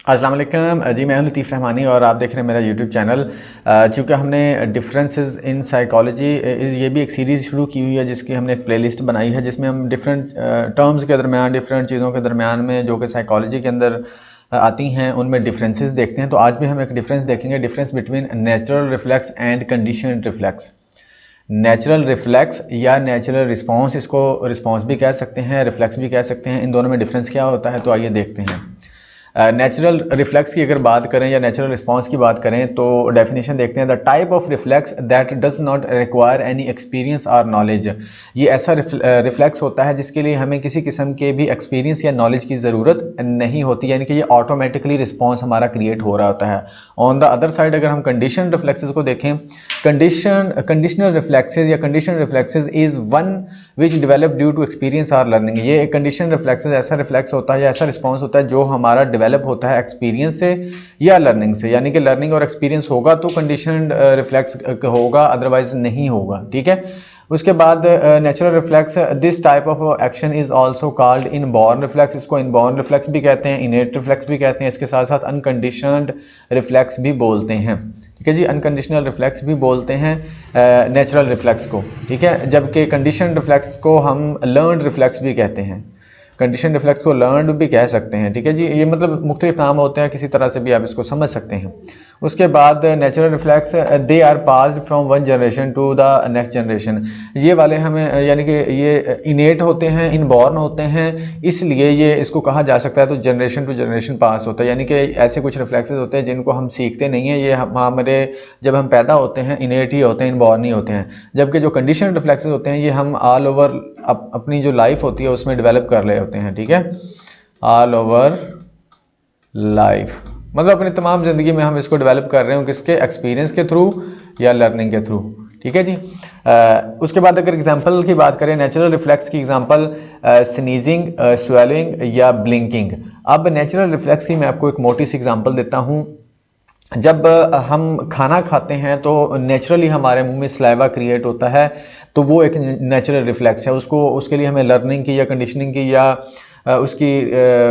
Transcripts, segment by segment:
अस्सलाम वालेकुम जी, मैं हूं लतीफ़ रहमानी और आप देख रहे हैं मेरा यूट्यूब चैनल। चूँकि हमने डिफरेंसेस इन साइकोलॉजी ये भी एक सीरीज़ शुरू की हुई है जिसकी हमने एक प्लेलिस्ट बनाई है जिसमें हम डिफरेंट टर्म्स के दरमियान, डिफरेंट चीज़ों के दरमियान में जो कि साइकोलॉजी के अंदर आती हैं उनमें डिफरेंसेस देखते हैं। तो आज भी हम एक डिफरेंस देखेंगे, difference between natural reflex and conditioned reflex. Natural reflex या नेचुरल रिस्पॉन्स, इसको रिस्पॉन्स भी कह सकते हैं, रिफ्लेक्स भी कह सकते हैं। इन दोनों में डिफरेंस क्या होता है, तो आइए देखते हैं। नेचुरल रिफ्लेक्स की अगर बात करें या नेचुरल रिस्पांस की बात करें तो डेफिनेशन देखते हैं। The type of reflex that does not require any experience और नॉलेज। ये ऐसा रिफ्लेक्स होता है जिसके लिए हमें किसी किस्म के भी एक्सपीरियंस या नॉलेज की ज़रूरत नहीं होती, यानी कि ये ऑटोमेटिकली रिस्पॉन्स हमारा क्रिएट हो रहा होता है। ऑन द अदर साइड अगर हम कंडीशन रिफ्लेक्सेस को देखें, कंडीशनल रिफ्लेक्सेस या condition reflexes is one which develop due to experience और लर्निंग। ये कंडीशन रिफ्लेक्सेस ऐसा रिफ्लेक्स होता है या ऐसा रिस्पॉन्स होता है जो हमारा डेवलप होता है एक्सपीरियंस से या लर्निंग से, यानी कि लर्निंग और एक्सपीरियंस होगा तो कंडीशन रिफ्लेक्स होगा, अदरवाइज नहीं होगा। ठीक है। उसके बाद natural reflex, this type of action is also called inborn reflex. इसको इनबॉर्न रिफ्लेक्स भी कहते हैं, इनेट रिफ्लेक्स भी कहते हैं, इसके साथ साथ अनकंडीशनड रिफ्लेक्स भी बोलते हैं। ठीक है जी, अनकंडीशनल रिफ्लेक्स भी बोलते हैं नेचुरल रिफ्लेक्स को। ठीक है, जबकि कंडीशन रिफ्लेक्स को हम लर्नड रिफ्लेक्स भी कहते हैं, कंडीशन रिफ्लेक्स को लर्नड भी कह सकते हैं। ठीक है जी, ये मतलब मुख्तलिफ नाम होते हैं, किसी तरह से भी आप इसको समझ सकते हैं। उसके बाद natural reflex, they are passed from one generation to the next generation. ये वाले हमें यानी कि ये इनेट होते हैं, इनबॉर्न होते हैं, इसलिए ये इसको कहा जा सकता है तो जनरेशन टू जनरेशन पास होता है, यानी कि ऐसे कुछ रिफ्लेक्सेस होते हैं जिनको हम सीखते नहीं हैं, ये हमारे जब हम पैदा होते हैं इनेट ही होते हैं, इनबॉर्न ही होते हैं। जबकि जो कंडीशन रिफ्लेक्सेस होते हैं ये हम ऑल ओवर अपनी जो लाइफ होती है उसमें डेवलप कर रहे होते हैं। ठीक है, ऑल ओवर लाइफ मतलब अपनी तमाम ज़िंदगी में हम इसको डेवलप कर रहे हो, किसके, एक्सपीरियंस के थ्रू या लर्निंग के थ्रू। ठीक है जी। उसके बाद अगर एग्जांपल की बात करें नेचुरल रिफ्लेक्स की, एग्जांपल स्नीजिंग, स्वेलिंग या ब्लिंकिंग। अब नेचुरल रिफ्लेक्स की मैं आपको एक मोटी सी एग्जांपल देता हूँ। जब हम खाना खाते हैं तो नेचुरली हमारे मुंह में सलाइवा क्रिएट होता है, तो वो एक नेचुरल रिफ्लेक्स है। उसके लिए हमें लर्निंग की या कंडीशनिंग की या उसकी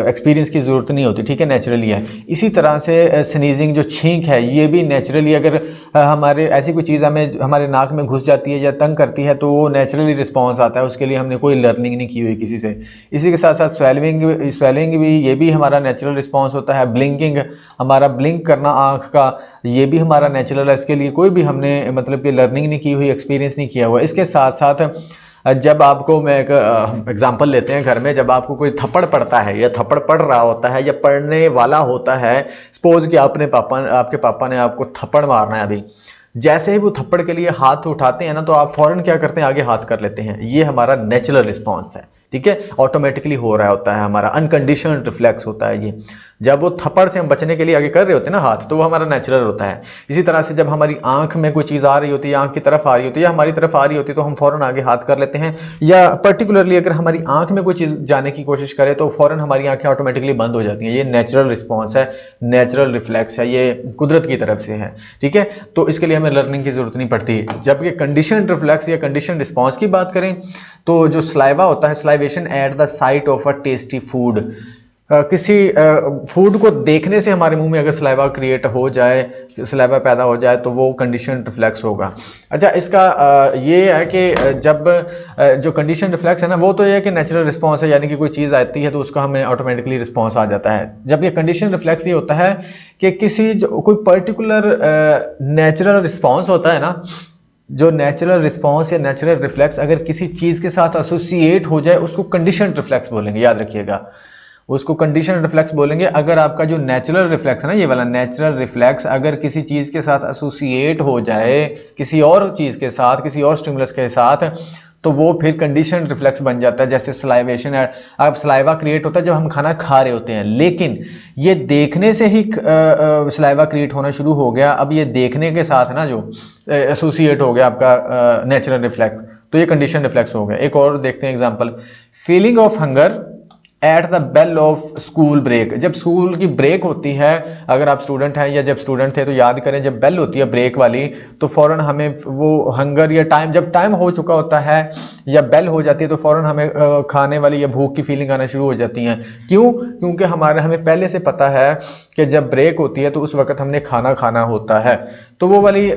एक्सपीरियंस की ज़रूरत नहीं होती। ठीक है, नेचुरली है। इसी तरह से स्नीजिंग जो छींक है ये भी नेचुरली, अगर हमारे ऐसी कोई चीज़ हमें हमारे नाक में घुस जाती है या तंग करती है तो वो नेचुरली रिस्पॉन्स आता है, उसके लिए हमने कोई लर्निंग नहीं की हुई किसी से। इसी के साथ साथ स्वेलिंग भी, ये भी हमारा नेचुरल रिस्पॉन्स होता है। ब्लिंकिंग, हमारा ब्लिंक करना आँख का, ये भी हमारा नेचुरल है, इसके लिए कोई भी हमने मतलब कि लर्निंग नहीं की हुई, एक्सपीरियंस नहीं किया हुआ। इसके साथ साथ जब आपको, मैं एक एग्जांपल लेते हैं, घर में जब आपको कोई थप्पड़ पड़ता है या थप्पड़ पड़ रहा होता है या पड़ने वाला होता है, सपोज कि आपके पापा ने आपको थप्पड़ मारना है, अभी जैसे ही वो थप्पड़ के लिए हाथ उठाते हैं ना तो आप फौरन क्या करते हैं, आगे हाथ कर लेते हैं। ये हमारा नेचुरल रिस्पॉन्स है। ठीक है, ऑटोमेटिकली हो रहा होता है, हमारा अनकंडीशनड रिफ्लेक्स होता है ये। जब वो थप्पड़ से हम बचने के लिए आगे कर रहे होते हैं ना हाथ, तो वो हमारा नेचुरल होता है। इसी तरह से जब हमारी आंख में कोई चीज़ आ रही होती है, आंख की तरफ आ रही होती है या हमारी तरफ आ रही होती है, तो हम फौरन आगे हाथ कर लेते हैं। या पर्टिकुलरली अगर हमारी आंख में कोई चीज़ जाने की कोशिश करे तो फौरन हमारी आंखें ऑटोमेटिकली बंद हो जाती हैं। ये नेचुरल रिस्पॉन्स है, नेचुरल रिफ्लेक्स है, ये कुदरत की तरफ से है। ठीक है, तो इसके लिए हमें लर्निंग की जरूरत नहीं पड़ती। जबकि कंडीशन रिफ्लेक्स या कंडीशन रिस्पॉन्स की बात करें तो जो सलाइवा होता है, salivation at the site of a tasty food, किसी फूड को देखने से हमारे मुंह में अगर सलाइवा क्रिएट हो जाए, सलाइवा पैदा हो जाए, तो वो कंडीशन रिफ्लेक्स होगा। अच्छा, इसका ये है कि जब जो कंडीशन रिफ्लेक्स है ना, वो तो ये है कि नेचुरल रिस्पॉन्स है, यानी कि कोई चीज़ आती है तो उसका हमें ऑटोमेटिकली रिस्पॉन्स आ जाता है। जब ये कंडीशन रिफ्लेक्स ये होता है कि कोई पर्टिकुलर नेचुरल रिस्पॉन्स होता है ना, जो नेचुरल रिस्पॉन्स या नेचुरल रिफ्लेक्स अगर किसी चीज़ के साथ एसोसिएट हो जाए उसको कंडीशन रिफ्लेक्स बोलेंगे, याद रखिएगा, उसको कंडीशन रिफ्लेक्स बोलेंगे। अगर आपका जो नेचुरल रिफ्लेक्स है ना, ये वाला नेचुरल रिफ्लेक्स अगर किसी चीज़ के साथ एसोसिएट हो जाए, किसी और चीज़ के साथ, किसी और स्टिमुलस के साथ, तो वो फिर कंडीशन रिफ्लेक्स बन जाता है। जैसे सलाइवेशन है, अब सलाइवा क्रिएट होता है जब हम खाना खा रहे होते हैं, लेकिन ये देखने से ही सलाइवा क्रिएट होना शुरू हो गया। अब ये देखने के साथ ना जो एसोसिएट हो गया आपका नेचुरल रिफ्लेक्स, तो ये कंडीशन रिफ्लेक्स हो गया। एक और देखते हैं example, feeling of hunger at the bell of school break, जब स्कूल की ब्रेक होती है, अगर आप स्टूडेंट हैं या जब स्टूडेंट थे तो याद करें, जब बेल होती है ब्रेक वाली तो फ़ौरन हमें वो हंगर या टाइम, जब टाइम हो चुका होता है या बेल हो जाती है तो फ़ौरन हमें खाने वाली या भूख की फीलिंग आना शुरू हो जाती है। क्यों? क्योंकि हमें पहले से पता है कि जब ब्रेक होती है तो उस वक्त हमने खाना खाना होता है। तो वो वाली,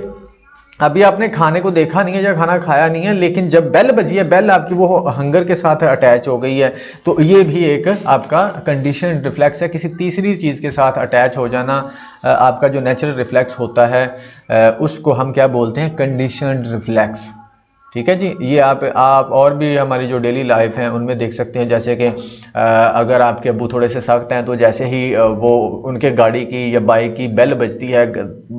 अभी आपने खाने को देखा नहीं है या खाना खाया नहीं है, लेकिन जब बेल बजी है, बेल आपकी वो हंगर के साथ अटैच हो गई है, तो ये भी एक आपका कंडीशन रिफ्लेक्स है। किसी तीसरी चीज़ के साथ अटैच हो जाना आपका जो नेचुरल रिफ्लेक्स होता है उसको हम क्या बोलते हैं? Conditioned reflex. ठीक है जी। ये आप और भी हमारी जो डेली लाइफ है उनमें देख सकते हैं, जैसे कि अगर आपके अब्बू थोड़े से सख्त हैं तो जैसे ही वो उनके गाड़ी की या बाइक की बेल बजती है,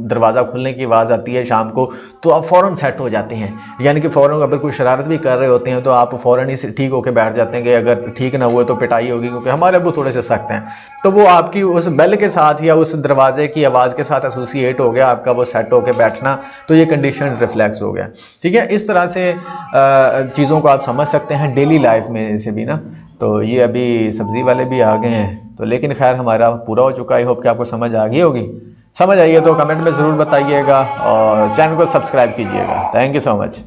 दरवाज़ा खुलने की आवाज़ आती है शाम को, तो आप फ़ौरन सेट हो जाते हैं। यानी कि फ़ौरन अगर कोई शरारत भी कर रहे होते हैं तो आप फ़ौरन ही ठीक होकर बैठ जाते हैं कि अगर ठीक ना हुए तो पिटाई होगी, क्योंकि हमारे अब्बू थोड़े से सख्त हैं। तो वो आपकी उस बेल के साथ या उस दरवाजे की आवाज़ के साथ एसोसिएट हो गया आपका वो सेट होकर बैठना, तो ये कंडीशन रिफ्लेक्स हो गया। ठीक है, इस तरह से चीज़ों को आप समझ सकते हैं डेली लाइफ में से भी ना। तो ये अभी सब्ज़ी वाले भी आ गए हैं, तो लेकिन खैर हमारा पूरा हो चुका है। आई होप कि आपको समझ आ गई होगी। समझ आइए तो कमेंट में ज़रूर बताइएगा और चैनल को सब्सक्राइब कीजिएगा। Thank you so much.